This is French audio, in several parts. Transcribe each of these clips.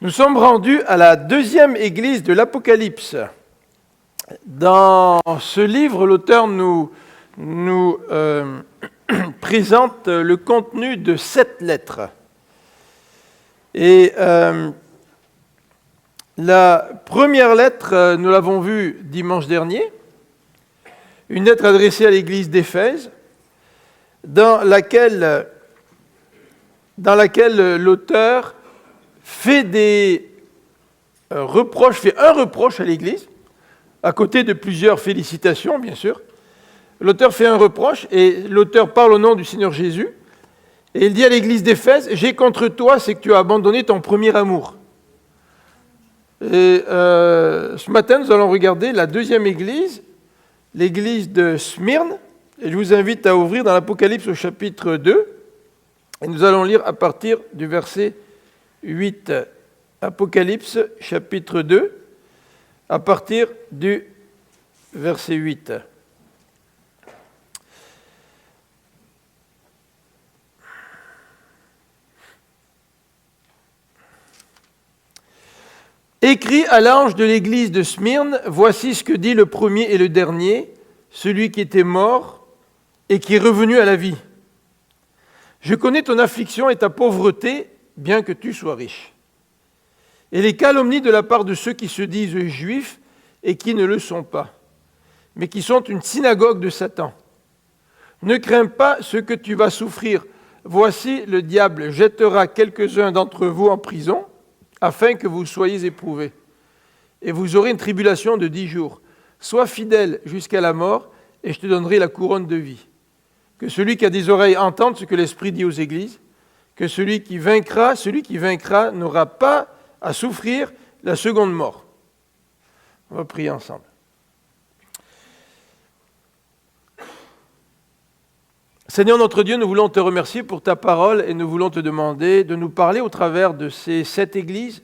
Nous sommes rendus à la deuxième église de l'Apocalypse. Dans ce livre, l'auteur nous présente le contenu de 7 lettres. Et la première lettre, nous l'avons vue dimanche dernier, une lettre adressée à l'église d'Éphèse, dans laquelle l'auteur fait un reproche à l'Église, à côté de plusieurs félicitations, bien sûr. L'auteur fait un reproche, et l'auteur parle au nom du Seigneur Jésus, et il dit à l'Église d'Éphèse, « J'ai contre toi, c'est que tu as abandonné ton premier amour. » Et ce matin, nous allons regarder la deuxième église, l'église de Smyrne, et je vous invite à ouvrir dans l'Apocalypse au chapitre 2, et nous allons lire à partir du verset 8. Apocalypse, chapitre 2, à partir du verset 8. Écrit à l'ange de l'église de Smyrne, voici ce que dit le premier et le dernier, celui qui était mort et qui est revenu à la vie. Je connais ton affliction et ta pauvreté, bien que tu sois riche. Et les calomnies de la part de ceux qui se disent juifs et qui ne le sont pas, mais qui sont une synagogue de Satan. Ne crains pas ce que tu vas souffrir. Voici, le diable jettera quelques-uns d'entre vous en prison, afin que vous soyez éprouvés. Et vous aurez une tribulation de 10 jours. Sois fidèle jusqu'à la mort, et je te donnerai la couronne de vie. Que celui qui a des oreilles entende ce que l'Esprit dit aux églises, que celui qui vaincra n'aura pas à souffrir la seconde mort. On va prier ensemble. Seigneur notre Dieu, nous voulons te remercier pour ta parole et nous voulons te demander de nous parler au travers de ces 7 églises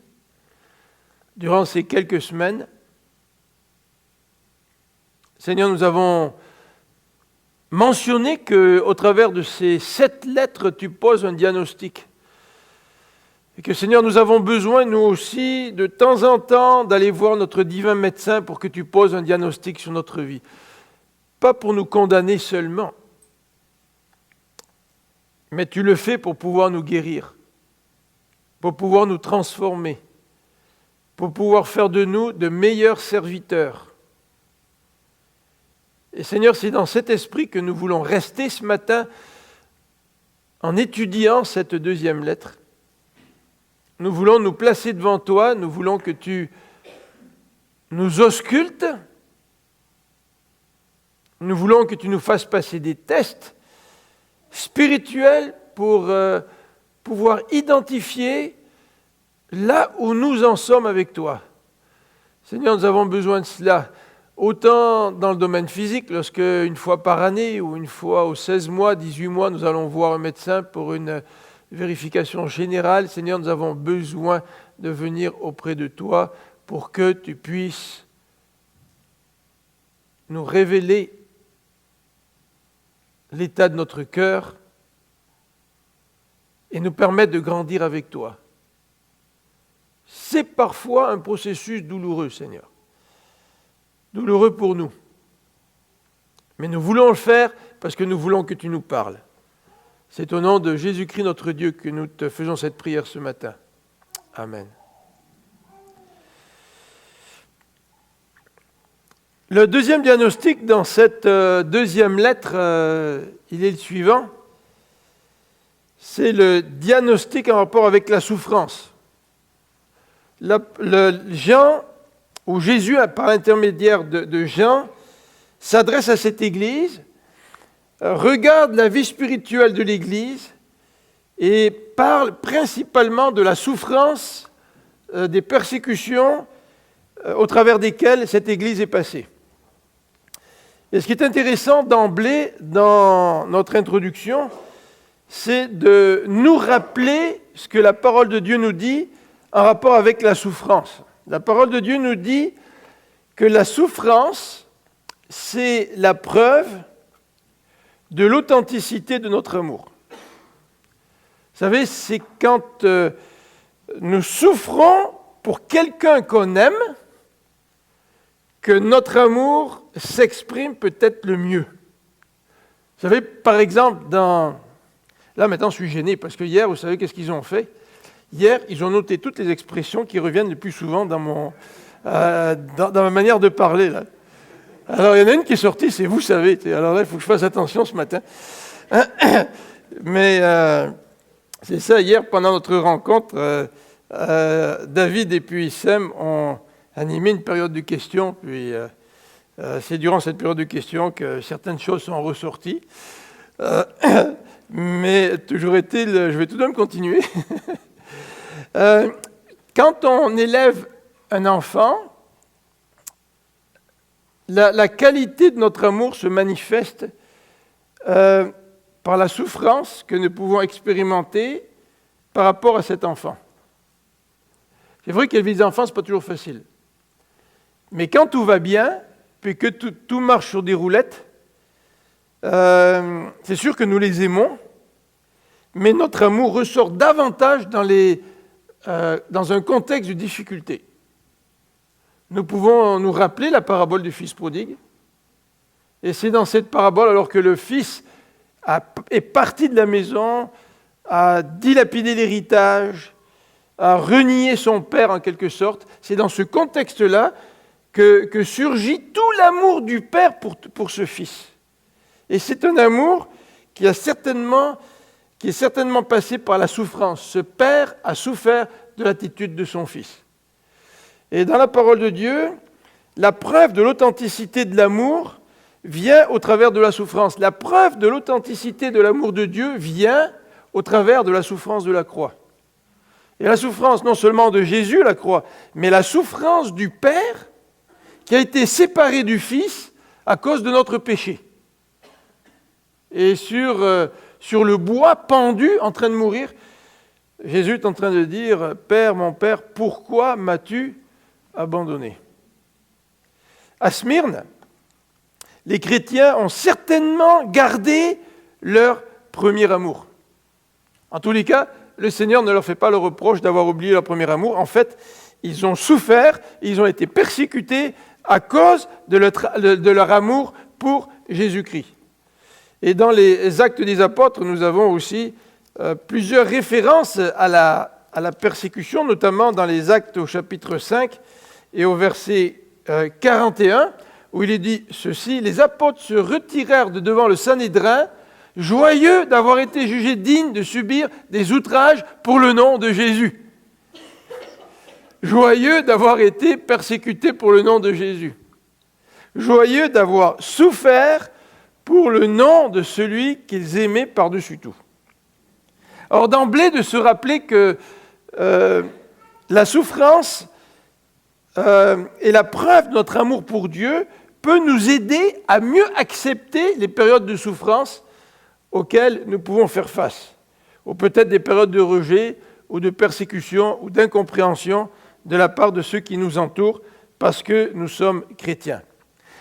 durant ces quelques semaines. Seigneur, nous avons mentionné qu'au travers de ces 7 lettres, tu poses un diagnostic. Et que Seigneur, nous avons besoin, nous aussi, de temps en temps, d'aller voir notre divin médecin pour que tu poses un diagnostic sur notre vie. Pas pour nous condamner seulement, mais tu le fais pour pouvoir nous guérir, pour pouvoir nous transformer, pour pouvoir faire de nous de meilleurs serviteurs. Et Seigneur, c'est dans cet esprit que nous voulons rester ce matin en étudiant cette deuxième lettre. Nous voulons nous placer devant toi, nous voulons que tu nous auscultes, nous voulons que tu nous fasses passer des tests spirituels pour pouvoir identifier là où nous en sommes avec toi. Seigneur, nous avons besoin de cela, autant dans le domaine physique, lorsque une fois par année ou une fois aux 16 mois, 18 mois, nous allons voir un médecin pour une vérification générale. Seigneur, nous avons besoin de venir auprès de toi pour que tu puisses nous révéler l'état de notre cœur et nous permettre de grandir avec toi. C'est parfois un processus douloureux, Seigneur. Douloureux pour nous. Mais nous voulons le faire parce que nous voulons que tu nous parles. C'est au nom de Jésus-Christ notre Dieu que nous te faisons cette prière ce matin. Amen. Le deuxième diagnostic dans cette deuxième lettre, il est le suivant. C'est le diagnostic en rapport avec la souffrance. Jean, ou Jésus, par l'intermédiaire de Jean, s'adresse à cette église, regarde la vie spirituelle de l'Église et parle principalement de la souffrance, des persécutions au travers desquelles cette Église est passée. Et ce qui est intéressant d'emblée dans notre introduction, c'est de nous rappeler ce que la parole de Dieu nous dit en rapport avec la souffrance. La parole de Dieu nous dit que la souffrance, c'est la preuve de l'authenticité de notre amour. Vous savez, c'est quand nous souffrons pour quelqu'un qu'on aime que notre amour s'exprime peut-être le mieux. Vous savez, par exemple, là maintenant je suis gêné parce que hier, vous savez qu'est-ce qu'ils ont fait? Hier, ils ont noté toutes les expressions qui reviennent le plus souvent dans ma manière de parler. Là. Alors il y en a une qui est sortie, c'est vous savez. Alors là, il faut que je fasse attention ce matin. Mais c'est ça, hier, pendant notre rencontre, David et puis Sem ont animé une période de questions. Puis c'est durant cette période de questions que certaines choses sont ressorties. Mais toujours est-il, je vais tout de même continuer. Quand on élève un enfant, la qualité de notre amour se manifeste par la souffrance que nous pouvons expérimenter par rapport à cet enfant. C'est vrai qu'élever des enfants, ce n'est pas toujours facile. Mais quand tout va bien, puis que tout marche sur des roulettes, c'est sûr que nous les aimons, mais notre amour ressort davantage dans un contexte de difficulté. Nous pouvons nous rappeler la parabole du fils prodigue. Et c'est dans cette parabole, alors que le fils est parti de la maison, a dilapidé l'héritage, a renié son père en quelque sorte, c'est dans ce contexte-là que surgit tout l'amour du père pour ce fils. Et c'est un amour qui est certainement passé par la souffrance. Ce père a souffert de l'attitude de son fils. Et dans la parole de Dieu, la preuve de l'authenticité de l'amour vient au travers de la souffrance. La preuve de l'authenticité de l'amour de Dieu vient au travers de la souffrance de la croix. Et la souffrance non seulement de Jésus, la croix, mais la souffrance du Père qui a été séparé du Fils à cause de notre péché. Et sur le bois pendu, en train de mourir, Jésus est en train de dire « Père, mon Père, pourquoi m'as-tu abandonné ?» À Smyrne, les chrétiens ont certainement gardé leur premier amour. En tous les cas, le Seigneur ne leur fait pas le reproche d'avoir oublié leur premier amour. En fait, ils ont souffert, ils ont été persécutés à cause de leur amour pour Jésus-Christ. Et dans les Actes des Apôtres, nous avons aussi plusieurs références à la persécution, notamment dans les Actes au chapitre 5 et au verset 41, où il est dit ceci, « Les apôtres se retirèrent de devant le Sanhédrin, joyeux d'avoir été jugés dignes de subir des outrages pour le nom de Jésus. » Joyeux d'avoir été persécutés pour le nom de Jésus. Joyeux d'avoir souffert pour le nom de celui qu'ils aimaient par-dessus tout. Or, d'emblée, de se rappeler que la souffrance et la preuve de notre amour pour Dieu peut nous aider à mieux accepter les périodes de souffrance auxquelles nous pouvons faire face, ou peut-être des périodes de rejet, ou de persécution, ou d'incompréhension de la part de ceux qui nous entourent, parce que nous sommes chrétiens.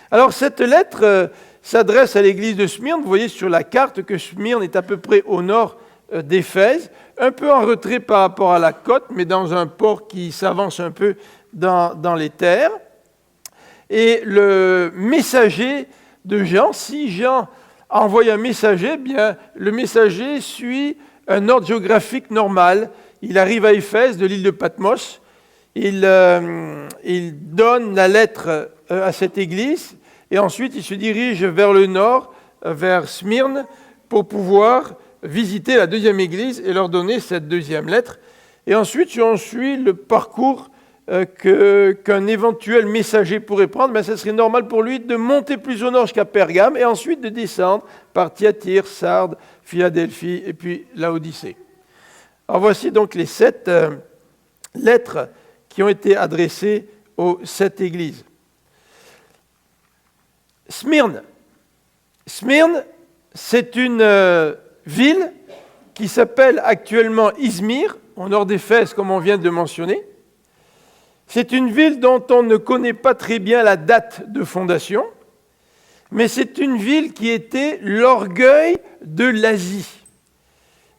Alors, cette lettre s'adresse à l'église de Smyrne. Vous voyez sur la carte que Smyrne est à peu près au nord d'Éphèse, un peu en retrait par rapport à la côte, mais dans un port qui s'avance un peu dans les terres. Et le messager de Jean, si Jean envoie un messager, eh bien, le messager suit un ordre géographique normal. Il arrive à Éphèse, de l'île de Patmos. Il donne la lettre à cette église et ensuite il se dirige vers le nord, vers Smyrne, pour pouvoir visiter la deuxième église et leur donner cette deuxième lettre. Et ensuite, si on suit le parcours qu'un éventuel messager pourrait prendre, ben, ce serait normal pour lui de monter plus au nord jusqu'à Pergame et ensuite de descendre par Thyatire, Sardes, Philadelphie et puis Laodicée. Alors voici donc les 7 lettres qui ont été adressées aux 7 églises. Smyrne. Smyrne, c'est une ville qui s'appelle actuellement Izmir, au nord d'Éphèse, comme on vient de le mentionner. C'est une ville dont on ne connaît pas très bien la date de fondation, mais c'est une ville qui était l'orgueil de l'Asie.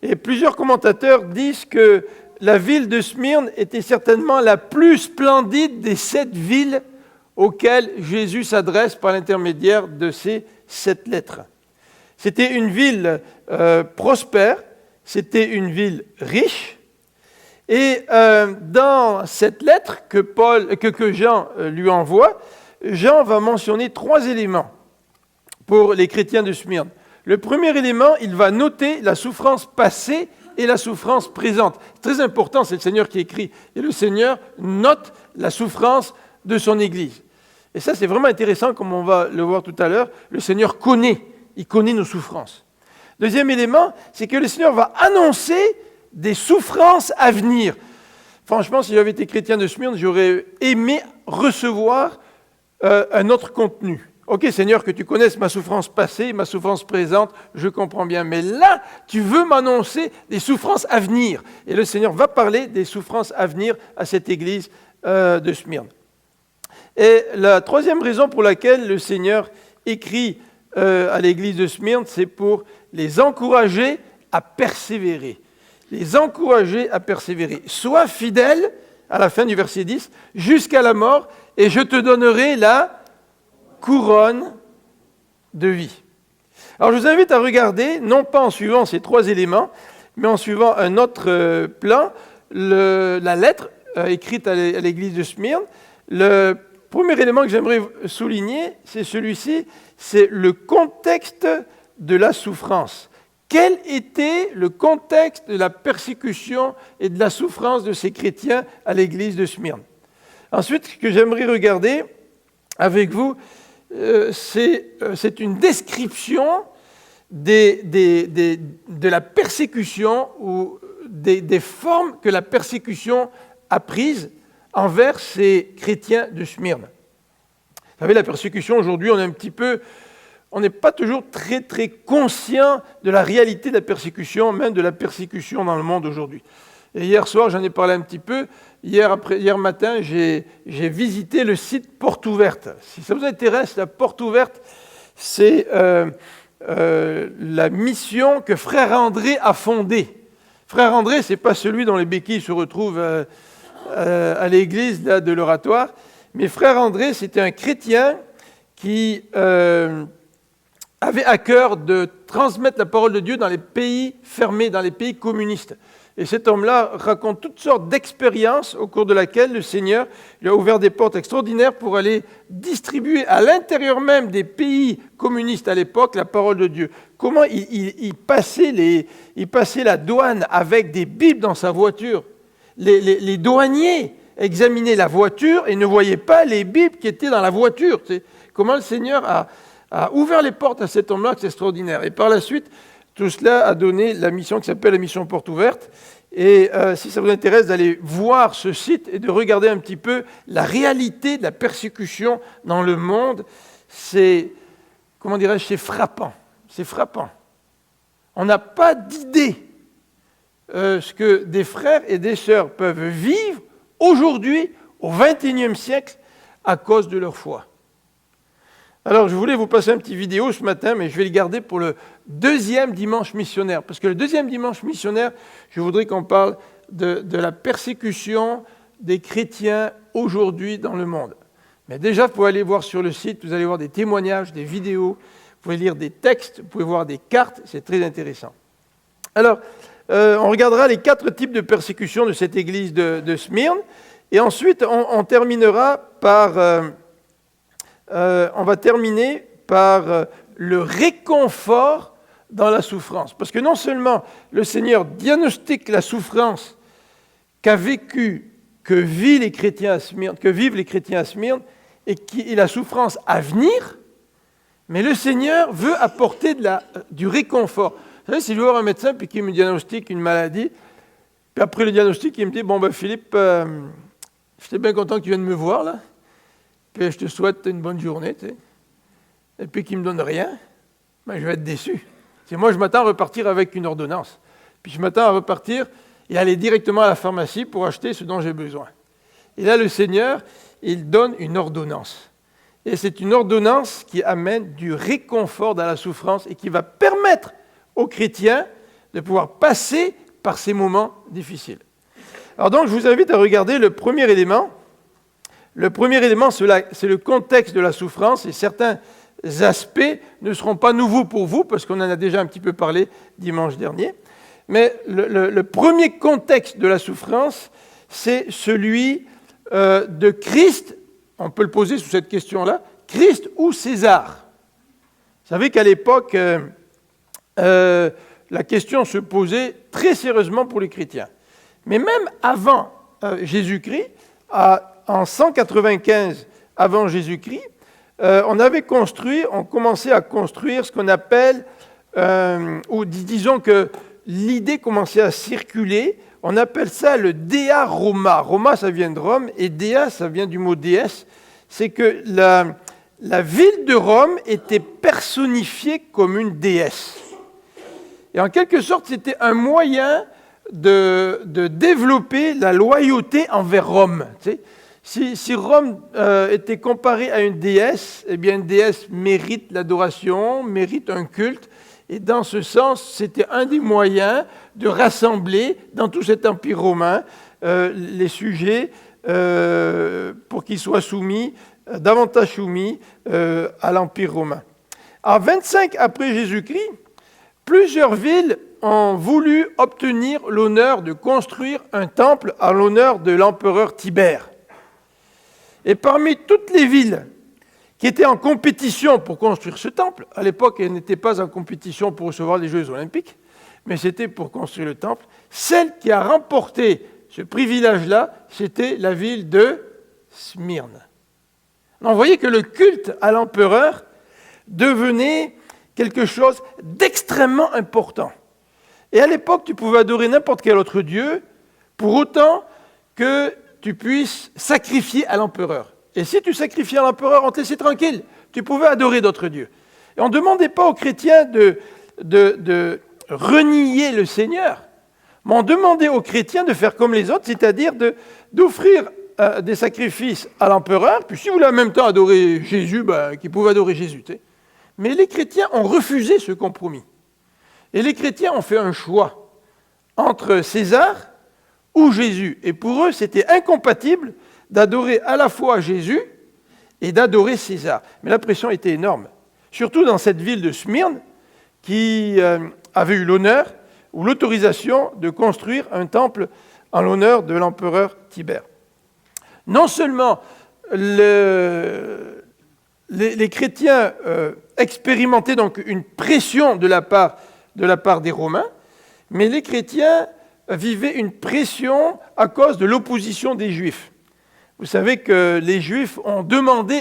Et plusieurs commentateurs disent que la ville de Smyrne était certainement la plus splendide des 7 villes auxquelles Jésus s'adresse par l'intermédiaire de ces 7 lettres. C'était une ville prospère, c'était une ville riche, et dans cette lettre que Jean lui envoie, Jean va mentionner 3 éléments pour les chrétiens de Smyrne. Le premier élément, il va noter la souffrance passée et la souffrance présente. C'est très important, c'est le Seigneur qui écrit. Et le Seigneur note la souffrance de son Église. Et ça, c'est vraiment intéressant, comme on va le voir tout à l'heure. Le Seigneur il connaît nos souffrances. Deuxième élément, c'est que le Seigneur va annoncer des souffrances à venir. Franchement, si j'avais été chrétien de Smyrne, j'aurais aimé recevoir un autre contenu. Ok, Seigneur, que tu connaisses ma souffrance passée, ma souffrance présente, je comprends bien. Mais là, tu veux m'annoncer des souffrances à venir. Et le Seigneur va parler des souffrances à venir à cette église de Smyrne. Et la troisième raison pour laquelle le Seigneur écrit à l'église de Smyrne, c'est pour les encourager à persévérer. Les encourager à persévérer. Sois fidèle, à la fin du verset 10, jusqu'à la mort, et je te donnerai la couronne de vie. Alors je vous invite à regarder, non pas en suivant ces 3 éléments, mais en suivant un autre plan, la lettre écrite à l'église de Smyrne. Le premier élément que j'aimerais souligner, c'est celui-ci, c'est le contexte de la souffrance. Quel était le contexte de la persécution et de la souffrance de ces chrétiens à l'église de Smyrne? Ensuite, ce que j'aimerais regarder avec vous, c'est une description de la persécution ou des formes que la persécution a prises envers ces chrétiens de Smyrne. Vous savez, la persécution, aujourd'hui, on n'est pas toujours très, très conscient de la réalité de la persécution, même de la persécution dans le monde aujourd'hui. Et hier soir, j'en ai parlé un petit peu. Hier matin, j'ai visité le site Porte Ouverte. Si ça vous intéresse, la Porte Ouverte, c'est la mission que Frère André a fondée. Frère André, ce n'est pas celui dont les béquilles se retrouvent à l'église là, de l'Oratoire, mais Frère André, c'était un chrétien qui avait à cœur de transmettre la parole de Dieu dans les pays fermés, dans les pays communistes. Et cet homme-là raconte toutes sortes d'expériences au cours de laquelle le Seigneur lui a ouvert des portes extraordinaires pour aller distribuer à l'intérieur même des pays communistes à l'époque la parole de Dieu. Comment il passait la douane avec des Bibles dans sa voiture. Les douaniers examinaient la voiture et ne voyaient pas les Bibles qui étaient dans la voiture. Comment le Seigneur a ouvert les portes à cet homme-là, c'est extraordinaire. Et par la suite, tout cela a donné la mission qui s'appelle la mission Porte Ouverte. Et si ça vous intéresse d'aller voir ce site et de regarder un petit peu la réalité de la persécution dans le monde, c'est frappant. C'est frappant. On n'a pas d'idée ce que des frères et des sœurs peuvent vivre aujourd'hui, au XXIe siècle, à cause de leur foi. Alors, je voulais vous passer une petite vidéo ce matin, mais je vais le garder pour le 2e dimanche missionnaire. Parce que le 2e dimanche missionnaire, je voudrais qu'on parle de la persécution des chrétiens aujourd'hui dans le monde. Mais déjà, vous pouvez aller voir sur le site, vous allez voir des témoignages, des vidéos, vous pouvez lire des textes, vous pouvez voir des cartes, c'est très intéressant. Alors, on regardera les 4 types de persécution de cette église de Smyrne, et ensuite, on terminera par... on va terminer par le réconfort dans la souffrance. Parce que non seulement le Seigneur diagnostique la souffrance que vivent les chrétiens à Smyrne, et la souffrance à venir, mais le Seigneur veut apporter du réconfort. Vous savez, si je vais voir un médecin puis qu'il me diagnostique une maladie, puis après le diagnostic, il me dit « Bon, ben Philippe, j'étais bien content que tu viennes me voir, là. Puis je te souhaite une bonne journée, tu sais. » Et puis qu'il ne me donne rien, ben, je vais être déçu. C'est moi, je m'attends à repartir avec une ordonnance. Puis je m'attends à repartir et aller directement à la pharmacie pour acheter ce dont j'ai besoin. Et là, le Seigneur, il donne une ordonnance. Et c'est une ordonnance qui amène du réconfort dans la souffrance et qui va permettre aux chrétiens de pouvoir passer par ces moments difficiles. Alors donc, je vous invite à regarder le premier élément. Le premier élément, c'est le contexte de la souffrance, et certains aspects ne seront pas nouveaux pour vous, parce qu'on en a déjà un petit peu parlé dimanche dernier. Mais le premier contexte de la souffrance, c'est celui de Christ. On peut le poser sous cette question-là. Christ ou César? Vous savez qu'à l'époque, la question se posait très sérieusement pour les chrétiens. Mais même avant Jésus-Christ, en 195 avant Jésus-Christ, on commençait à construire ce qu'on appelle, ou disons que l'idée commençait à circuler, on appelle ça le Dea Roma. Roma, ça vient de Rome, et Dea, ça vient du mot déesse. C'est que la ville de Rome était personnifiée comme une déesse. Et en quelque sorte, c'était un moyen de développer la loyauté envers Rome. Tu sais, si Rome était comparée à une déesse, eh bien une déesse mérite l'adoration, mérite un culte. Et dans ce sens, c'était un des moyens de rassembler dans tout cet empire romain les sujets pour qu'ils soient davantage soumis à l'empire romain. En 25 après Jésus-Christ, plusieurs villes ont voulu obtenir l'honneur de construire un temple en l'honneur de l'empereur Tibère. Et parmi toutes les villes qui étaient en compétition pour construire ce temple, à l'époque, elles n'étaient pas en compétition pour recevoir les Jeux olympiques, mais c'était pour construire le temple, celle qui a remporté ce privilège-là, c'était la ville de Smyrne. Donc, vous voyez que le culte à l'empereur devenait quelque chose d'extrêmement important. Et à l'époque, tu pouvais adorer n'importe quel autre dieu, pour autant que tu puisses sacrifier à l'empereur. Et si tu sacrifiais à l'empereur, on te laissait tranquille. Tu pouvais adorer d'autres dieux. Et on ne demandait pas aux chrétiens de renier le Seigneur, mais on demandait aux chrétiens de faire comme les autres, c'est-à-dire d'offrir des sacrifices à l'empereur, puis si vous voulez en même temps adorer Jésus, qu'ils pouvaient adorer Jésus. Tu sais. Mais les chrétiens ont refusé ce compromis. Et les chrétiens ont fait un choix entre César ou Jésus. Et pour eux, c'était incompatible d'adorer à la fois Jésus et d'adorer César. Mais la pression était énorme, surtout dans cette ville de Smyrne qui avait eu l'honneur ou l'autorisation de construire un temple en l'honneur de l'empereur Tibère. Non seulement les chrétiens expérimentaient donc une pression de la part des Romains, mais les chrétiens vivaient une pression à cause de l'opposition des Juifs. Vous savez que les Juifs ont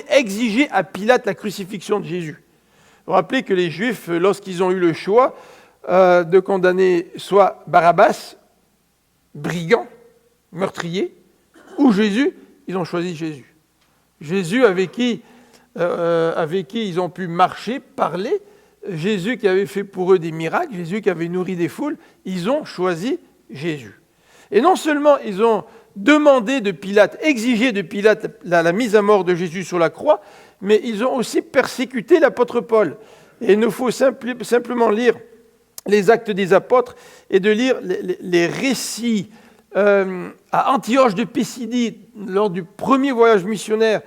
exigé à Pilate la crucifixion de Jésus. Vous vous rappelez que les Juifs, lorsqu'ils ont eu le choix de condamner soit Barabbas, brigand, meurtrier, ou Jésus, ils ont choisi Jésus. Jésus avec qui ils ont pu marcher, parler, Jésus qui avait fait pour eux des miracles, Jésus qui avait nourri des foules, ils ont choisi Jésus. Et non seulement ils ont demandé de Pilate, exigé de Pilate la mise à mort de Jésus sur la croix, mais ils ont aussi persécuté l'apôtre Paul. Et il nous faut simplement lire les Actes des Apôtres et de lire les récits à Antioche de Pisidie, lors du premier voyage missionnaire,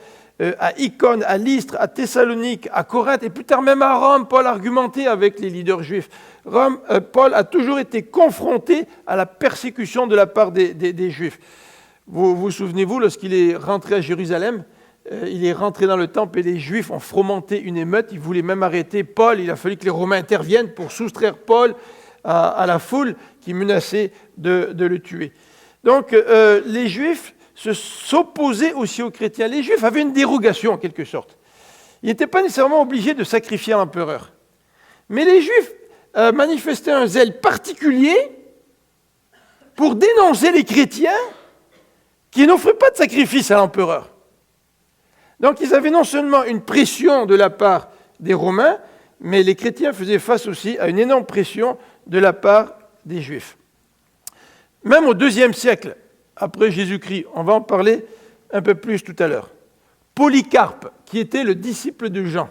à Icône, à Lystre, à Thessalonique, à Corinthe, et plus tard même à Rome, Paul argumentait avec les leaders juifs. Paul a toujours été confronté à la persécution de la part des Juifs. Vous souvenez-vous, lorsqu'il est rentré à Jérusalem, il est rentré dans le temple et les Juifs ont fomenté une émeute, ils voulaient même arrêter Paul, il a fallu que les Romains interviennent pour soustraire Paul à la foule qui menaçait de le tuer. Donc les Juifs s'opposaient aussi aux chrétiens. Les Juifs avaient une dérogation en quelque sorte. Ils n'étaient pas nécessairement obligés de sacrifier à l'empereur. Mais les Juifs manifestaient un zèle particulier pour dénoncer les chrétiens qui n'offraient pas de sacrifice à l'empereur. Donc ils avaient non seulement une pression de la part des Romains, mais les chrétiens faisaient face aussi à une énorme pression de la part des Juifs. Même au IIe siècle, après Jésus-Christ, on va en parler un peu plus tout à l'heure, Polycarpe, qui était le disciple de Jean,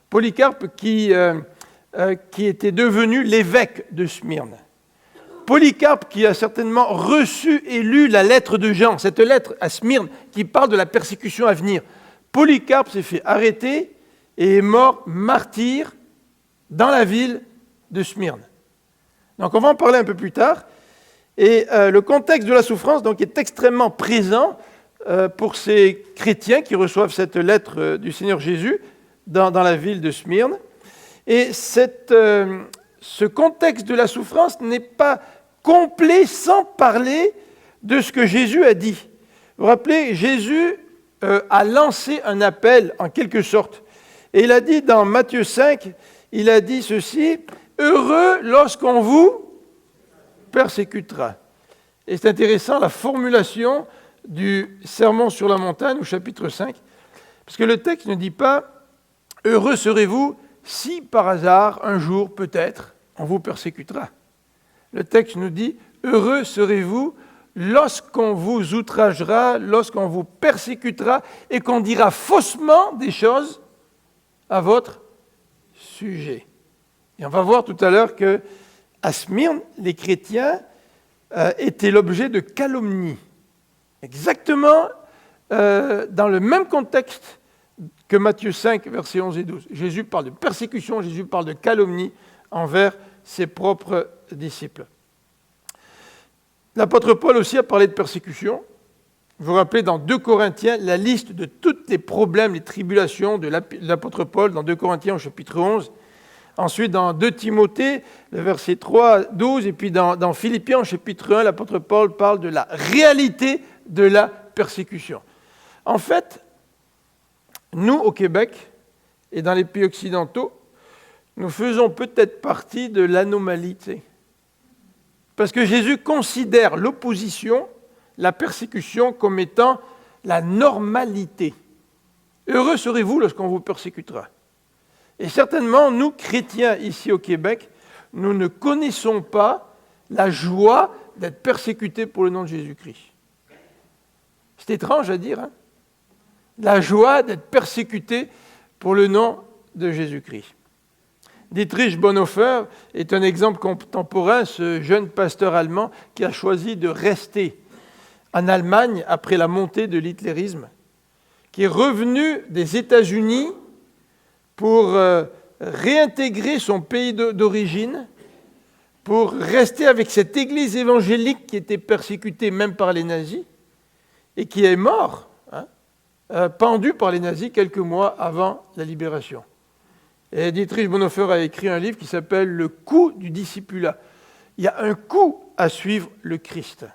Polycarpe qui était devenu l'évêque de Smyrne. Polycarpe qui a certainement reçu et lu la lettre de Jean, cette lettre à Smyrne qui parle de la persécution à venir. Polycarpe s'est fait arrêter et est mort martyr dans la ville de Smyrne. Donc on va en parler un peu plus tard. Et le contexte de la souffrance donc, est extrêmement présent pour ces chrétiens qui reçoivent cette lettre du Seigneur Jésus dans la ville de Smyrne. Et ce contexte de la souffrance n'est pas complet sans parler de ce que Jésus a dit. Vous vous rappelez, Jésus a lancé un appel en quelque sorte. Et il a dit dans Matthieu 5, il a dit ceci, « Heureux lorsqu'on vous persécutera ». Et c'est intéressant la formulation du Sermon sur la montagne au chapitre 5, parce que le texte ne dit pas « Heureux serez-vous si par hasard, un jour peut-être, on vous persécutera ». Le texte nous dit « Heureux serez-vous lorsqu'on vous outragera, lorsqu'on vous persécutera et qu'on dira faussement des choses à votre sujet ». Et on va voir tout à l'heure qu'à Smyrne, les chrétiens étaient l'objet de calomnies. Exactement dans le même contexte que Matthieu 5, versets 11 et 12. Jésus parle de persécution, Jésus parle de calomnie envers ses propres disciples. L'apôtre Paul aussi a parlé de persécution. Vous vous rappelez dans 2 Corinthiens la liste de tous les problèmes, les tribulations de l'apôtre Paul dans 2 Corinthiens au chapitre 11. Ensuite, dans 2 Timothée, le verset 3, 12, et puis dans Philippiens, au chapitre 1, l'apôtre Paul parle de la réalité de la persécution. En fait, nous, au Québec, et dans les pays occidentaux, nous faisons peut-être partie de l'anomalie. Parce que Jésus considère l'opposition, la persécution, comme étant la normalité. Heureux serez-vous lorsqu'on vous persécutera. Et certainement, nous, chrétiens, ici au Québec, nous ne connaissons pas la joie d'être persécutés pour le nom de Jésus-Christ. C'est étrange à dire, hein? La joie d'être persécuté pour le nom de Jésus-Christ. Dietrich Bonhoeffer est un exemple contemporain, ce jeune pasteur allemand qui a choisi de rester en Allemagne après la montée de l'hitlérisme, qui est revenu des États-Unis pour réintégrer son pays d'origine, pour rester avec cette église évangélique qui était persécutée même par les nazis et qui est mort, pendu par les nazis quelques mois avant la libération. Et Dietrich Bonhoeffer a écrit un livre qui s'appelle « Le coût du discipulat ». Il y a un coût à suivre le Christ.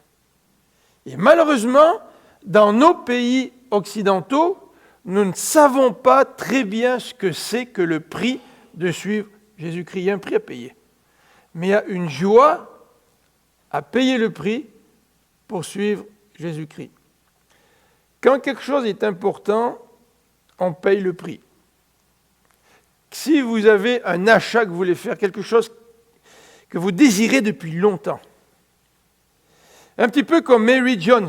Et malheureusement, dans nos pays occidentaux, nous ne savons pas très bien ce que c'est que le prix de suivre Jésus-Christ. Il y a un prix à payer. Mais il y a une joie à payer le prix pour suivre Jésus-Christ. Quand quelque chose est important, on paye le prix. Si vous avez un achat que vous voulez faire, quelque chose que vous désirez depuis longtemps, un petit peu comme Mary Jones,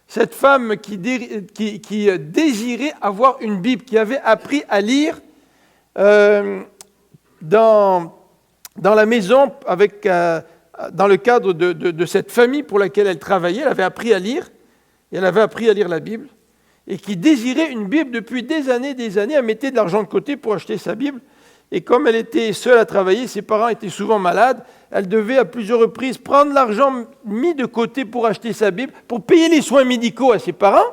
cette femme qui désirait avoir une Bible, qui avait appris à lire dans la maison, dans le cadre de cette famille pour laquelle elle travaillait, elle avait appris à lire, et elle avait appris à lire la Bible, et qui désirait une Bible depuis des années, elle mettait de l'argent de côté pour acheter sa Bible, et comme elle était seule à travailler, ses parents étaient souvent malades, elle devait à plusieurs reprises prendre l'argent mis de côté pour acheter sa Bible, pour payer les soins médicaux à ses parents.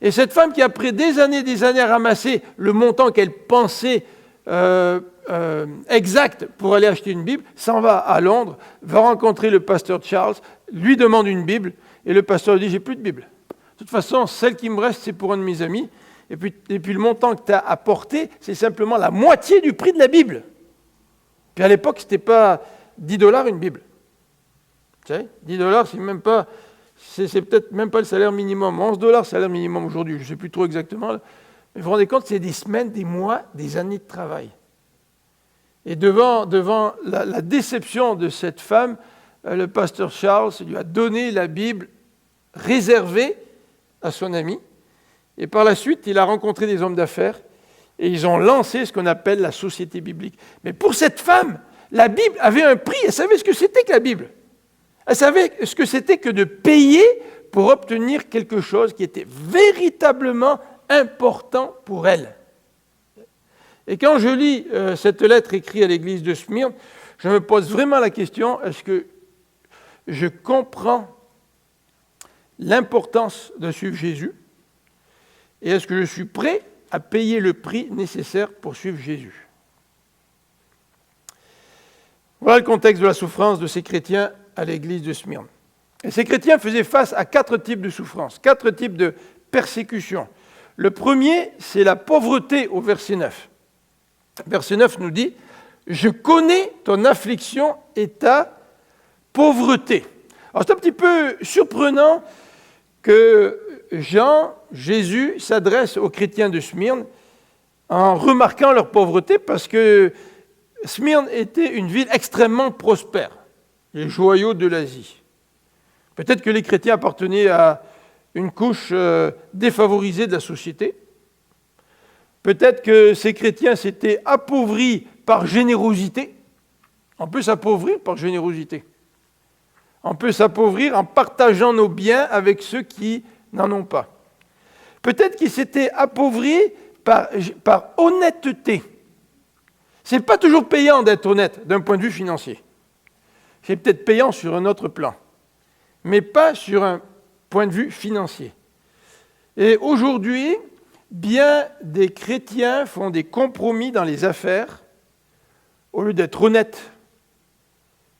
Et cette femme qui, après des années à ramasser le montant qu'elle pensait exact pour aller acheter une Bible, s'en va à Londres, va rencontrer le pasteur Charles, lui demande une Bible, et le pasteur lui dit « J'ai plus de Bible. De toute façon, celle qui me reste, c'est pour un de mes amis. Et puis le montant que tu as apporté, c'est simplement la moitié du prix de la Bible. » Puis à l'époque, ce n'était pas 10 $ une Bible. Tu sais, 10 $, c'est peut-être même pas le salaire minimum. 11 $, salaire minimum aujourd'hui, je ne sais plus trop exactement. Mais vous vous rendez compte, c'est des semaines, des mois, des années de travail. Et devant la déception de cette femme, le pasteur Charles lui a donné la Bible réservée à son ami. Et par la suite, il a rencontré des hommes d'affaires et ils ont lancé ce qu'on appelle la société biblique. Mais pour cette femme, La Bible avait un prix, elle savait ce que c'était que la Bible. Elle savait ce que c'était que de payer pour obtenir quelque chose qui était véritablement important pour elle. Et quand je lis cette lettre écrite à l'église de Smyrne, je me pose vraiment la question, est-ce que je comprends l'importance de suivre Jésus? Et est-ce que je suis prêt à payer le prix nécessaire pour suivre Jésus? Voilà le contexte de la souffrance de ces chrétiens à l'église de Smyrne. Et ces chrétiens faisaient face à 4 types de souffrances, 4 types de persécutions. Le premier, c'est la pauvreté au verset 9. Verset 9 nous dit « Je connais ton affliction et ta pauvreté ». Alors c'est un petit peu surprenant que Jésus s'adresse aux chrétiens de Smyrne en remarquant leur pauvreté, parce que Smyrne était une ville extrêmement prospère, les joyaux de l'Asie. Peut-être que les chrétiens appartenaient à une couche défavorisée de la société. Peut-être que ces chrétiens s'étaient appauvris par générosité. On peut s'appauvrir par générosité. On peut s'appauvrir en partageant nos biens avec ceux qui n'en ont pas. Peut-être qu'ils s'étaient appauvris par honnêteté. Ce n'est pas toujours payant d'être honnête d'un point de vue financier. C'est peut-être payant sur un autre plan, mais pas sur un point de vue financier. Et aujourd'hui, bien des chrétiens font des compromis dans les affaires au lieu d'être honnêtes,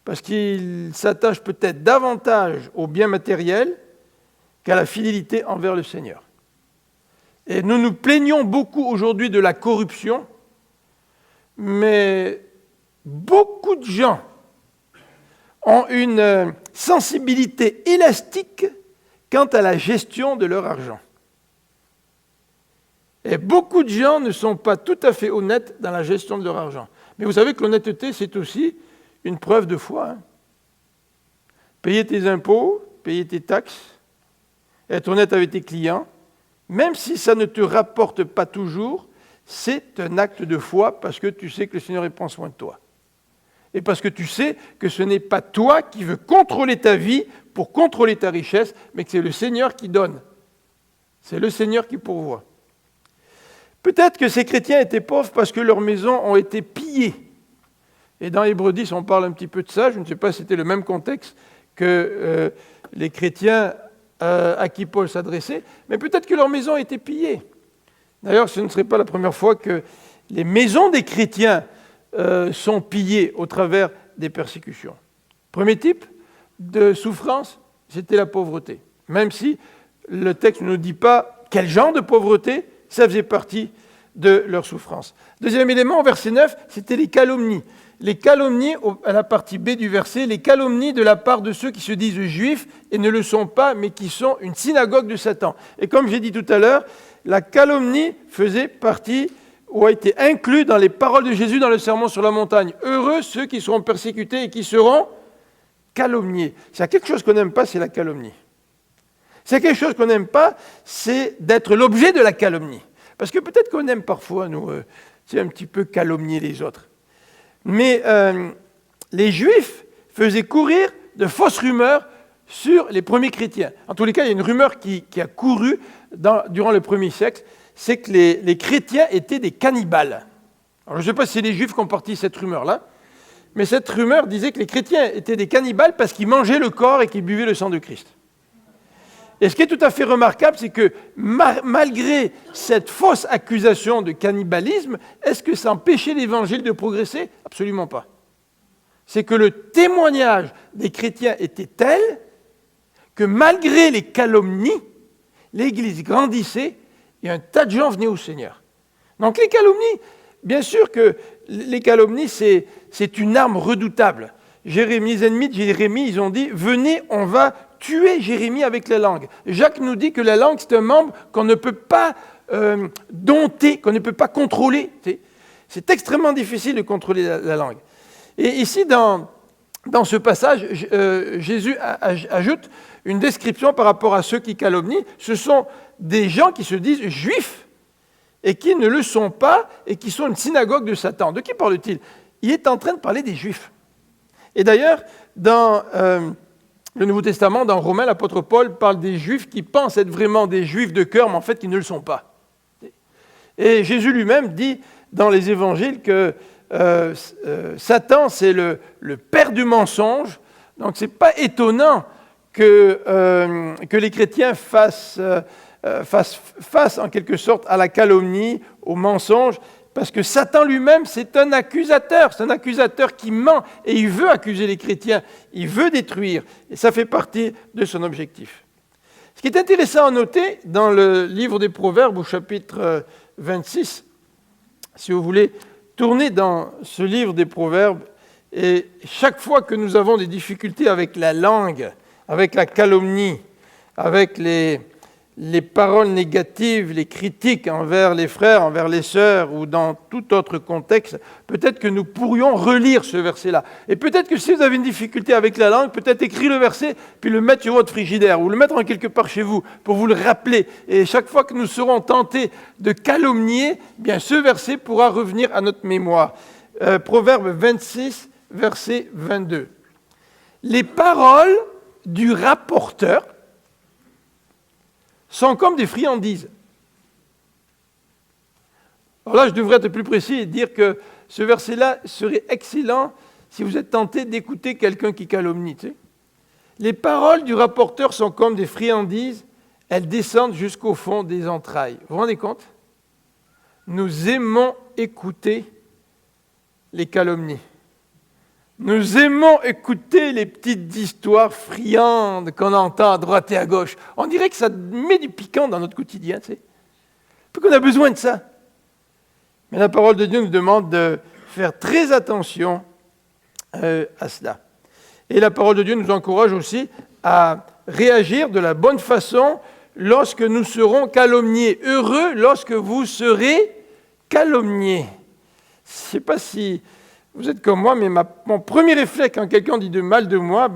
parce qu'ils s'attachent peut-être davantage aux biens matériels qu'à la fidélité envers le Seigneur. Et nous nous plaignons beaucoup aujourd'hui de la corruption, mais beaucoup de gens ont une sensibilité élastique quant à la gestion de leur argent. Et beaucoup de gens ne sont pas tout à fait honnêtes dans la gestion de leur argent. Mais vous savez que l'honnêteté, c'est aussi une preuve de foi. Payer tes impôts, payer tes taxes, être honnête avec tes clients, même si ça ne te rapporte pas toujours, c'est un acte de foi parce que tu sais que le Seigneur prend soin de toi. Et parce que tu sais que ce n'est pas toi qui veux contrôler ta vie pour contrôler ta richesse, mais que c'est le Seigneur qui donne. C'est le Seigneur qui pourvoit. Peut-être que ces chrétiens étaient pauvres parce que leurs maisons ont été pillées. Et dans Hébreux 10, on parle un petit peu de ça. Je ne sais pas si c'était le même contexte que les chrétiens à qui Paul s'adressait, mais peut-être que leurs maisons étaient pillées. D'ailleurs, ce ne serait pas la première fois que les maisons des chrétiens sont pillées au travers des persécutions. Premier type de souffrance, c'était la pauvreté. Même si le texte ne nous dit pas quel genre de pauvreté, ça faisait partie de leur souffrance. Deuxième élément, au verset 9, c'était les calomnies. Les calomnies, à la partie B du verset, les calomnies de la part de ceux qui se disent juifs et ne le sont pas, mais qui sont une synagogue de Satan. Et comme j'ai dit tout à l'heure, la calomnie faisait partie, ou a été inclus dans les paroles de Jésus dans le Sermon sur la montagne. Heureux ceux qui seront persécutés et qui seront calomniés. S'il y a quelque chose qu'on n'aime pas, c'est la calomnie. S'il y a quelque chose qu'on n'aime pas, c'est d'être l'objet de la calomnie. Parce que peut-être qu'on aime parfois, nous, un petit peu calomnier les autres. Mais les Juifs faisaient courir de fausses rumeurs sur les premiers chrétiens. En tous les cas, il y a une rumeur qui a couru durant le premier siècle, c'est que les chrétiens étaient des cannibales. Alors, je ne sais pas si c'est les Juifs qui ont parti cette rumeur-là, mais cette rumeur disait que les chrétiens étaient des cannibales parce qu'ils mangeaient le corps et qu'ils buvaient le sang de Christ. Et ce qui est tout à fait remarquable, c'est que malgré cette fausse accusation de cannibalisme, est-ce que ça empêchait l'Évangile de progresser? Absolument pas. C'est que le témoignage des chrétiens était tel que malgré les calomnies, l'Église grandissait et un tas de gens venaient au Seigneur. Donc les calomnies, bien sûr que les calomnies, c'est une arme redoutable. Les ennemis de Jérémie, ils ont dit « Venez, on va tuer Jérémie avec la langue ». Jacques nous dit que la langue, c'est un membre qu'on ne peut pas dompter, qu'on ne peut pas contrôler. C'est extrêmement difficile de contrôler la langue. Et ici, dans ce passage, Jésus ajoute une description par rapport à ceux qui calomnient. Ce sont des gens qui se disent juifs et qui ne le sont pas et qui sont une synagogue de Satan. De qui parle-t-il? il est en train de parler des Juifs. Et d'ailleurs, dans le Nouveau Testament, dans Romains, l'apôtre Paul parle des Juifs qui pensent être vraiment des Juifs de cœur, mais en fait, qui ne le sont pas. Et Jésus lui-même dit dans les évangiles que Satan, c'est le père du mensonge. Donc, ce n'est pas étonnant que les chrétiens fassent face en quelque sorte à la calomnie, au mensonge, parce que Satan lui-même, c'est un accusateur qui ment, et il veut accuser les chrétiens, il veut détruire, et ça fait partie de son objectif. Ce qui est intéressant à noter, dans le livre des Proverbes, au chapitre 26, si vous voulez tourner dans ce livre des Proverbes, et chaque fois que nous avons des difficultés avec la langue, avec la calomnie, avec les paroles négatives, les critiques envers les frères, envers les sœurs ou dans tout autre contexte, peut-être que nous pourrions relire ce verset-là. Et peut-être que si vous avez une difficulté avec la langue, peut-être écrire le verset, puis le mettre sur votre frigidaire ou le mettre en quelque part chez vous pour vous le rappeler. Et chaque fois que nous serons tentés de calomnier, bien ce verset pourra revenir à notre mémoire. Proverbe 26, verset 22. Les paroles du rapporteur sont comme des friandises. Alors là, je devrais être plus précis et dire que ce verset-là serait excellent si vous êtes tenté d'écouter quelqu'un qui calomnie. Tu sais. Les paroles du rapporteur sont comme des friandises, elles descendent jusqu'au fond des entrailles. Vous vous rendez compte? Nous aimons écouter les calomnies. Nous aimons écouter les petites histoires friandes qu'on entend à droite et à gauche. On dirait que ça met du piquant dans notre quotidien, tu sais. Puis qu'on a besoin de ça. Mais la parole de Dieu nous demande de faire très attention à cela. Et la parole de Dieu nous encourage aussi à réagir de la bonne façon lorsque nous serons calomniés. Heureux lorsque vous serez calomniés. Je ne sais pas si vous êtes comme moi, mais mon premier réflexe quand quelqu'un dit de mal de moi,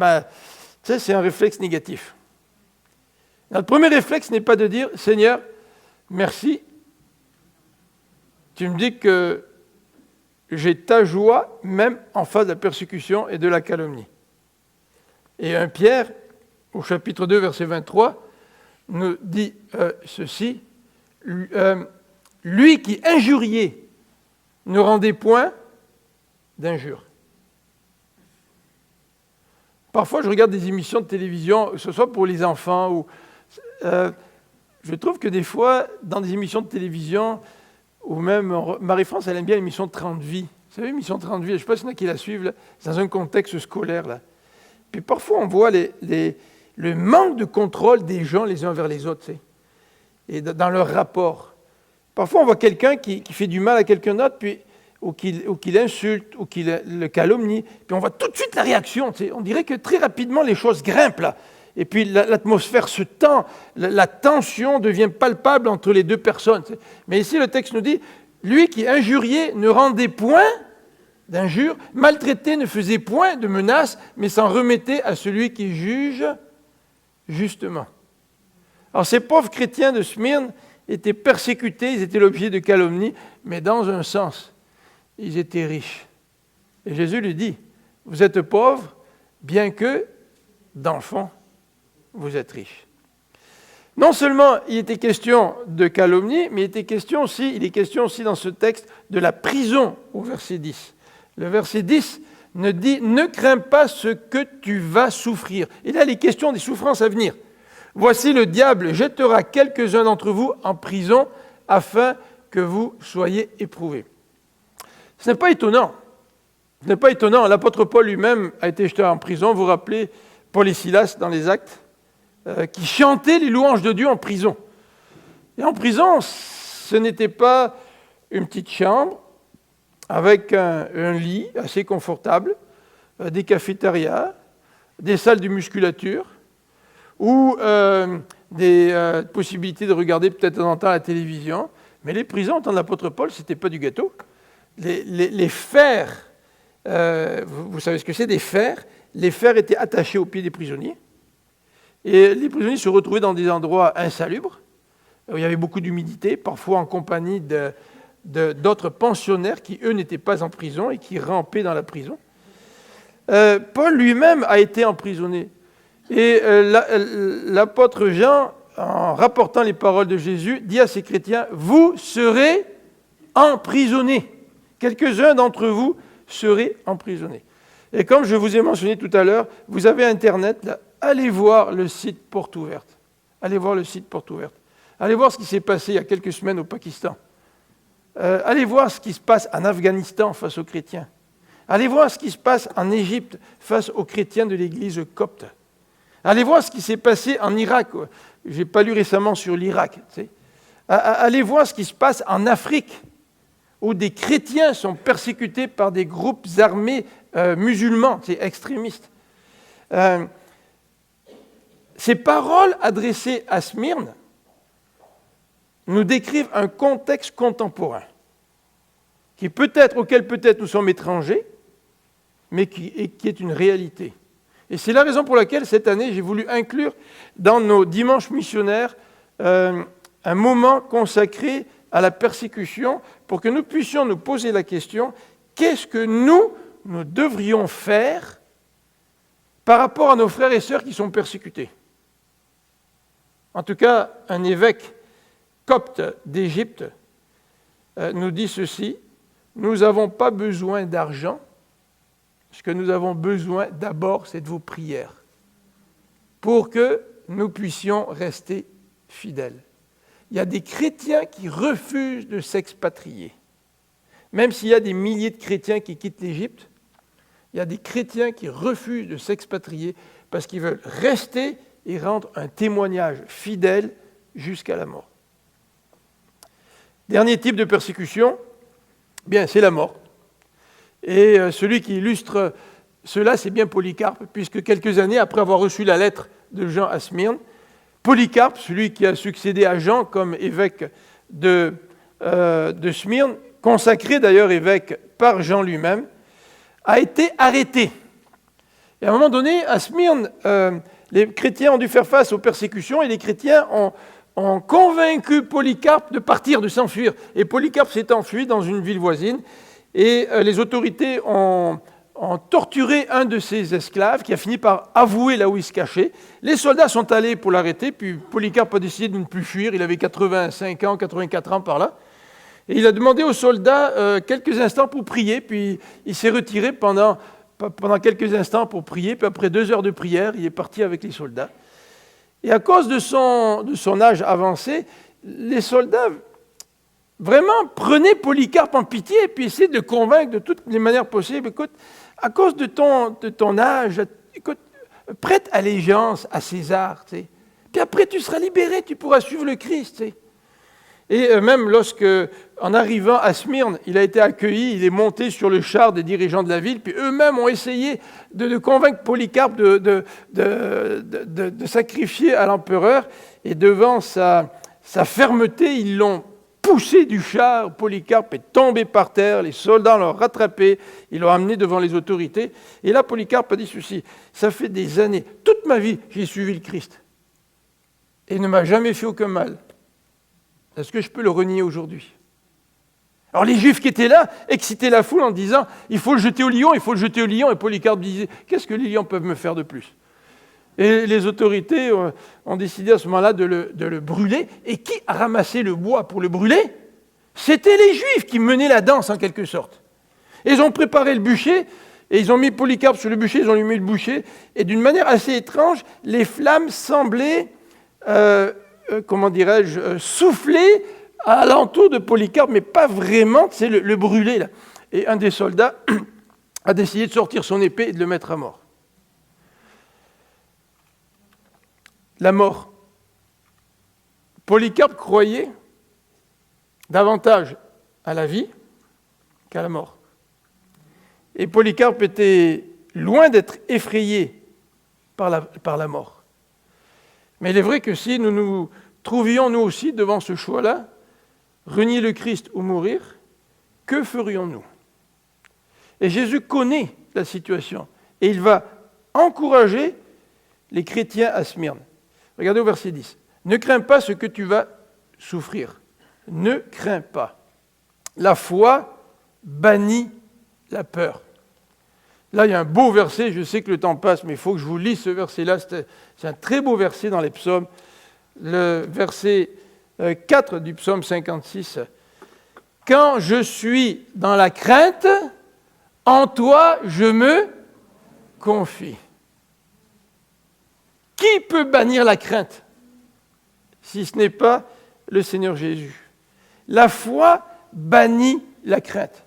c'est un réflexe négatif. Notre premier réflexe n'est pas de dire « Seigneur, merci, tu me dis que j'ai ta joie même en face de la persécution et de la calomnie. » Et 1 Pierre, au chapitre 2, verset 23, nous dit ceci, « Lui qui injuriait ne rendait point d'injures. » Parfois, je regarde des émissions de télévision, que ce soit pour les enfants, ou je trouve que des fois, dans des émissions de télévision, ou même, Marie-France, elle aime bien l'émission 30 vies. Vous savez, l'émission 30 vies, je ne sais pas s'il y en a qui la suivent, là, c'est dans un contexte scolaire. Là. Puis parfois, on voit le manque de contrôle des gens les uns vers les autres, tu sais, et dans leur rapport. Parfois, on voit quelqu'un qui fait du mal à quelqu'un d'autre, puis ou qu'il insulte, ou qu'il le calomnie, puis on voit tout de suite la réaction. Tu sais. On dirait que très rapidement, les choses grimpent, là. Et puis l'atmosphère se tend, la tension devient palpable entre les deux personnes. Tu sais. Mais ici, le texte nous dit, « Lui qui injuriait ne rendait point d'injures, maltraité ne faisait point de menaces, mais s'en remettait à celui qui juge justement. » Alors ces pauvres chrétiens de Smyrne étaient persécutés, ils étaient l'objet de calomnie, mais dans un sens, ils étaient riches. Et Jésus lui dit, « Vous êtes pauvres, bien que, dans le fond, vous êtes riches. » Non seulement il était question de calomnie, mais il est question aussi dans ce texte de la prison au verset 10. Le verset 10 nous dit « Ne crains pas ce que tu vas souffrir. » Et là, il est question des souffrances à venir. « Voici le diable jettera quelques-uns d'entre vous en prison afin que vous soyez éprouvés. » Ce n'est pas étonnant. Ce n'est pas étonnant. L'apôtre Paul lui-même a été jeté en prison. Vous vous rappelez Paul et Silas dans les Actes, qui chantaient les louanges de Dieu en prison. Et en prison, ce n'était pas une petite chambre avec un lit assez confortable, des cafétérias, des salles de musculature, ou des possibilités de regarder peut-être de temps en temps la télévision. Mais les prisons, en temps de l'apôtre Paul, ce n'était pas du gâteau. Les fers, vous savez ce que c'est, des fers. Les fers étaient attachés aux pieds des prisonniers. Et les prisonniers se retrouvaient dans des endroits insalubres, où il y avait beaucoup d'humidité, parfois en compagnie d'autres pensionnaires qui, eux, n'étaient pas en prison et qui rampaient dans la prison. Paul lui-même a été emprisonné. Et l'apôtre Jean, en rapportant les paroles de Jésus, dit à ces chrétiens, « Vous serez emprisonnés. Quelques-uns d'entre vous serez emprisonnés. » Et comme je vous ai mentionné tout à l'heure, vous avez Internet, là, allez voir le site Porte Ouverte. Allez voir le site Porte Ouverte. Allez voir ce qui s'est passé il y a quelques semaines au Pakistan. Allez voir ce qui se passe en Afghanistan face aux chrétiens. Allez voir ce qui se passe en Égypte face aux chrétiens de l'église copte. Allez voir ce qui s'est passé en Irak. Je n'ai pas lu récemment sur l'Irak. Tu sais. Allez voir ce qui se passe en Afrique, où des chrétiens sont persécutés par des groupes armés musulmans, tu sais, extrémistes. Ces paroles adressées à Smyrne nous décrivent un contexte contemporain auquel peut-être nous sommes étrangers, mais qui est une réalité. Et c'est la raison pour laquelle cette année, j'ai voulu inclure dans nos dimanches missionnaires un moment consacré à la persécution pour que nous puissions nous poser la question, qu'est-ce que nous devrions faire par rapport à nos frères et sœurs qui sont persécutés? En tout cas, un évêque copte d'Égypte nous dit ceci, nous n'avons pas besoin d'argent, ce que nous avons besoin d'abord, c'est de vos prières, pour que nous puissions rester fidèles. Il y a des chrétiens qui refusent de s'expatrier. Même s'il y a des milliers de chrétiens qui quittent l'Égypte, il y a des chrétiens qui refusent de s'expatrier parce qu'ils veulent rester et rendre un témoignage fidèle jusqu'à la mort. Dernier type de persécution, bien, c'est la mort. Et celui qui illustre cela, c'est bien Polycarpe, puisque quelques années après avoir reçu la lettre de Jean à Smyrne, Polycarpe, celui qui a succédé à Jean comme évêque de Smyrne, consacré d'ailleurs évêque par Jean lui-même, a été arrêté. Et à un moment donné, à Smyrne, les chrétiens ont dû faire face aux persécutions et les chrétiens ont convaincu Polycarpe de partir, de s'enfuir. Et Polycarpe s'est enfui dans une ville voisine et les autorités ont torturé un de ses esclaves qui a fini par avouer là où il se cachait. Les soldats sont allés pour l'arrêter, puis Polycarpe a décidé de ne plus fuir. Il avait 85 ans, 84 ans par là. Et il a demandé aux soldats quelques instants pour prier, puis il s'est retiré pendant quelques instants pour prier, puis après 2 heures de prière, il est parti avec les soldats. Et à cause de son âge avancé, les soldats vraiment prenaient Polycarpe en pitié et puis essayaient de le convaincre de toutes les manières possibles. Écoute, à cause de ton âge, écoute, prête allégeance à César, tu sais. Puis après tu seras libéré, tu pourras suivre le Christ, tu sais. Et même lorsque, en arrivant à Smyrne, il a été accueilli, il est monté sur le char des dirigeants de la ville, puis eux-mêmes ont essayé de convaincre Polycarpe de sacrifier à l'empereur, et devant sa fermeté, ils l'ont poussé du char, Polycarpe est tombé par terre, les soldats l'ont rattrapé, ils l'ont amené devant les autorités, et là Polycarpe a dit ceci, ça fait des années, toute ma vie, j'ai suivi le Christ, et il ne m'a jamais fait aucun mal. Est-ce que je peux le renier aujourd'hui? Alors les Juifs qui étaient là excitaient la foule en disant « il faut le jeter au lion, il faut le jeter au lion ». Et Polycarpe disait « qu'est-ce que les lions peuvent me faire de plus ?» Et les autorités ont décidé à ce moment-là de le brûler. Et qui a ramassé le bois pour le brûler? C'était les Juifs qui menaient la danse en quelque sorte. Et ils ont préparé le bûcher, et ils ont mis Polycarpe sur le bûcher, ils ont allumé le bûcher. Et d'une manière assez étrange, les flammes semblaient... souffler à l'entour de Polycarpe, mais pas vraiment, c'est le brûler là. Et un des soldats a décidé de sortir son épée et de le mettre à mort. La mort. Polycarpe croyait davantage à la vie qu'à la mort. Et Polycarpe était loin d'être effrayé par la mort. Mais il est vrai que si nous nous trouvions nous aussi devant ce choix-là, renier le Christ ou mourir, que ferions-nous? Et Jésus connaît la situation et il va encourager les chrétiens à Smyrne. Regardez au verset 10. Ne crains pas ce que tu vas souffrir. Ne crains pas. La foi bannit la peur. Là, il y a un beau verset, je sais que le temps passe, mais il faut que je vous lise ce verset-là. C'est un très beau verset dans les psaumes. Le verset 4 du psaume 56. « Quand je suis dans la crainte, en toi je me confie. » Qui peut bannir la crainte si ce n'est pas le Seigneur Jésus? La foi bannit la crainte.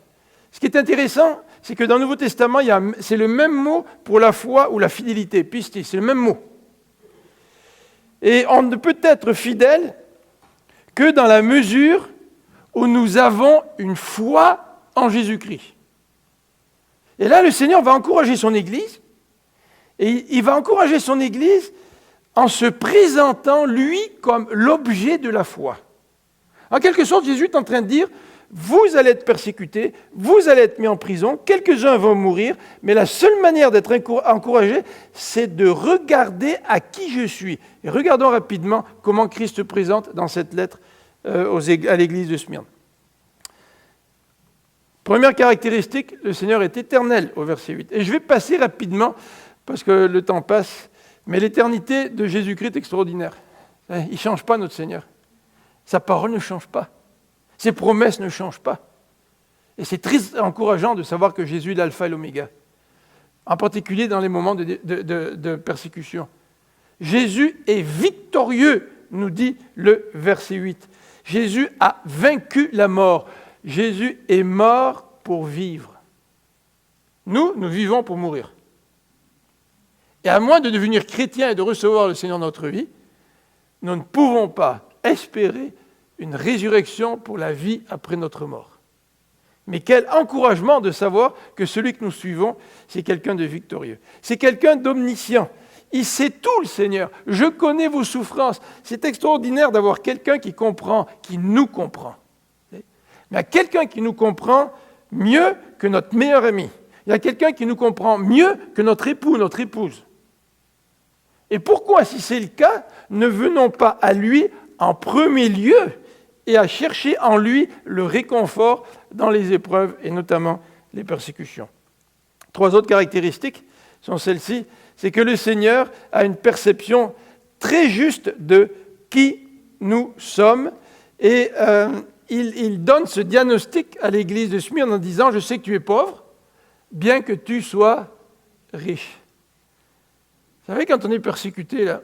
Ce qui est intéressant, c'est que dans le Nouveau Testament, c'est le même mot pour la foi ou la fidélité, pistis, c'est le même mot. Et on ne peut être fidèle que dans la mesure où nous avons une foi en Jésus-Christ. Et là, le Seigneur va encourager son Église, et il va encourager son Église en se présentant, lui, comme l'objet de la foi. En quelque sorte, Jésus est en train de dire, vous allez être persécutés, vous allez être mis en prison, quelques-uns vont mourir, mais la seule manière d'être encouragé, c'est de regarder à qui je suis. Et regardons rapidement comment Christ se présente dans cette lettre à l'église de Smyrne. Première caractéristique, le Seigneur est éternel au verset 8. Et je vais passer rapidement, parce que le temps passe, mais l'éternité de Jésus-Christ est extraordinaire. Il ne change pas, notre Seigneur. Sa parole ne change pas. Ses promesses ne changent pas. Et c'est très encourageant de savoir que Jésus est l'alpha et l'oméga, en particulier dans les moments de persécution. Jésus est victorieux, nous dit le verset 8. Jésus a vaincu la mort. Jésus est mort pour vivre. Nous vivons pour mourir. Et à moins de devenir chrétiens et de recevoir le Seigneur dans notre vie, nous ne pouvons pas espérer une résurrection pour la vie après notre mort. Mais quel encouragement de savoir que celui que nous suivons, c'est quelqu'un de victorieux. C'est quelqu'un d'omniscient. Il sait tout, le Seigneur. Je connais vos souffrances. C'est extraordinaire d'avoir quelqu'un qui comprend, qui nous comprend. Mais il y a quelqu'un qui nous comprend mieux que notre meilleur ami. Il y a quelqu'un qui nous comprend mieux que notre époux, notre épouse. Et pourquoi, si c'est le cas, ne venons pas à lui en premier lieu et à chercher en lui le réconfort dans les épreuves et notamment les persécutions. 3 autres caractéristiques sont celles-ci, c'est que le Seigneur a une perception très juste de qui nous sommes et il donne ce diagnostic à l'église de Smyrne en disant « Je sais que tu es pauvre, bien que tu sois riche. » Vous savez, quand on est persécuté, là,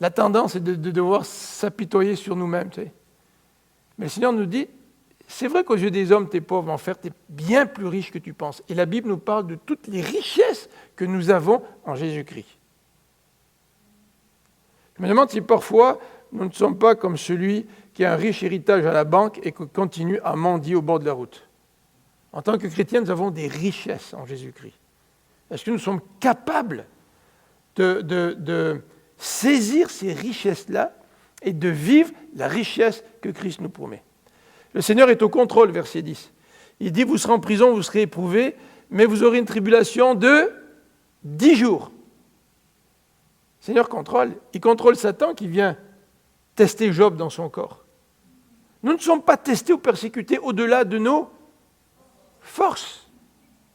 la tendance est de devoir s'apitoyer sur nous-mêmes. Tu sais. Mais le Seigneur nous dit, c'est vrai qu'aux yeux des hommes, tu es pauvre, mais en fait, tu es bien plus riche que tu penses. Et la Bible nous parle de toutes les richesses que nous avons en Jésus-Christ. Je me demande si parfois, nous ne sommes pas comme celui qui a un riche héritage à la banque et qui continue à mendier au bord de la route. En tant que chrétiens, nous avons des richesses en Jésus-Christ. Est-ce que nous sommes capables de saisir ces richesses-là et de vivre la richesse que Christ nous promet? Le Seigneur est au contrôle, verset 10. Il dit, vous serez en prison, vous serez éprouvés, mais vous aurez une tribulation de 10 jours. Le Seigneur contrôle. Il contrôle Satan qui vient tester Job dans son corps. Nous ne sommes pas testés ou persécutés au-delà de nos forces.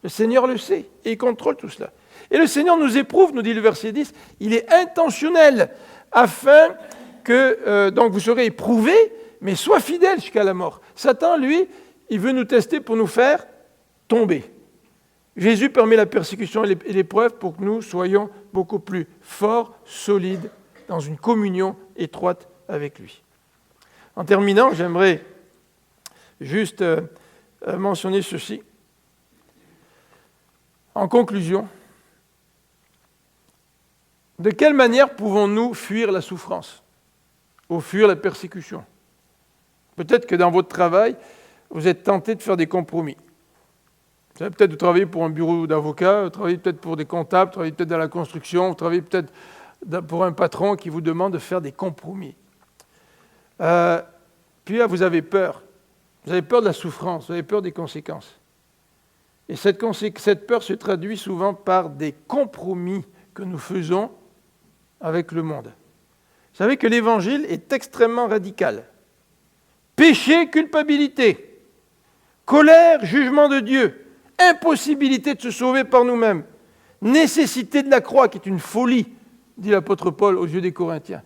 Le Seigneur le sait et il contrôle tout cela. Et le Seigneur nous éprouve, nous dit le verset 10, il est intentionnel afin que donc vous serez éprouvés, mais sois fidèles jusqu'à la mort. Satan, lui, il veut nous tester pour nous faire tomber. Jésus permet la persécution et l'épreuve pour que nous soyons beaucoup plus forts, solides, dans une communion étroite avec lui. En terminant, j'aimerais juste mentionner ceci. En conclusion, de quelle manière pouvons-nous fuir la souffrance ou fuir la persécution? Peut-être que dans votre travail, vous êtes tenté de faire des compromis. Vous savez, peut-être vous travaillez pour un bureau d'avocat, vous travaillez peut-être pour des comptables, vous travaillez peut-être dans la construction, vous travaillez peut-être pour un patron qui vous demande de faire des compromis. Puis là, vous avez peur. Vous avez peur de la souffrance, vous avez peur des conséquences. Et cette peur se traduit souvent par des compromis que nous faisons avec le monde. Vous savez que l'Évangile est extrêmement radical. Péché, culpabilité. colère, jugement de Dieu, impossibilité de se sauver par nous-mêmes, nécessité de la croix qui est une folie, dit l'apôtre Paul aux yeux des Corinthiens.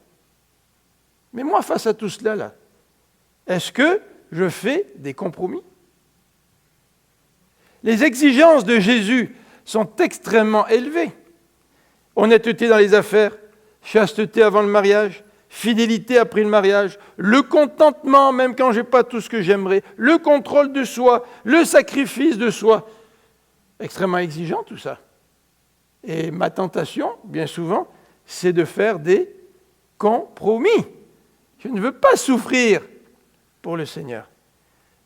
Mais moi, face à tout cela, là, est-ce que je fais des compromis? Les exigences de Jésus sont extrêmement élevées. Honnêteté dans les affaires, chasteté avant le mariage, fidélité après le mariage, le contentement même quand je n'ai pas tout ce que j'aimerais, le contrôle de soi, le sacrifice de soi. Extrêmement exigeant tout ça. Et ma tentation, bien souvent, c'est de faire des compromis. Je ne veux pas souffrir pour le Seigneur.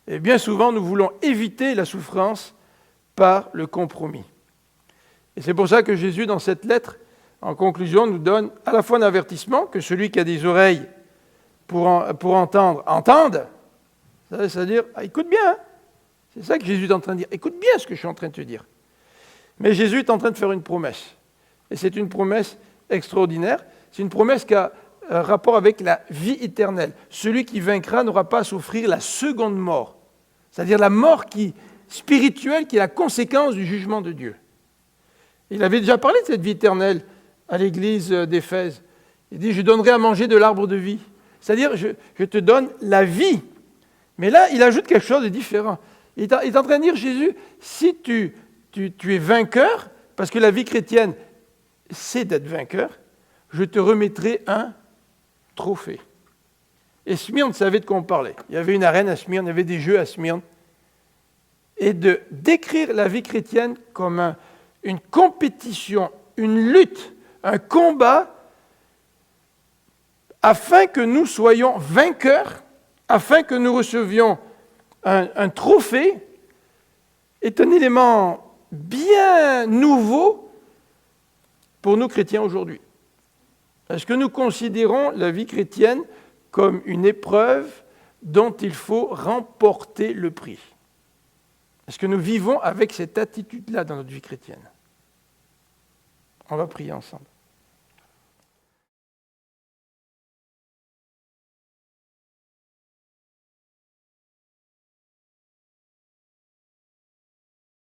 Et bien souvent, nous voulons éviter la souffrance par le compromis. Et c'est pour ça que Jésus, dans cette lettre, en conclusion, nous donne à la fois un avertissement, que celui qui a des oreilles pour entendre, entende. C'est-à-dire, écoute bien. Hein. C'est ça que Jésus est en train de dire. Écoute bien ce que je suis en train de te dire. Mais Jésus est en train de faire une promesse. Et c'est une promesse extraordinaire. C'est une promesse qui a un rapport avec la vie éternelle. Celui qui vaincra n'aura pas à souffrir la seconde mort. C'est-à-dire la mort spirituelle qui est la conséquence du jugement de Dieu. Il avait déjà parlé de cette vie éternelle à l'église d'Éphèse. Il dit, je donnerai à manger de l'arbre de vie. C'est-à-dire, je te donne la vie. Mais là, il ajoute quelque chose de différent. Il est en train de dire, Jésus, si tu es vainqueur, parce que la vie chrétienne, c'est d'être vainqueur, je te remettrai un trophée. Et Smyrne savait de quoi on parlait. Il y avait une arène à Smyrne, il y avait des jeux à Smyrne. Et de décrire la vie chrétienne comme une compétition, une lutte, un combat, afin que nous soyons vainqueurs, afin que nous recevions un trophée, est un élément bien nouveau pour nous chrétiens aujourd'hui. Est-ce que nous considérons la vie chrétienne comme une épreuve dont il faut remporter le prix? Est-ce que nous vivons avec cette attitude-là dans notre vie chrétienne? On va prier ensemble.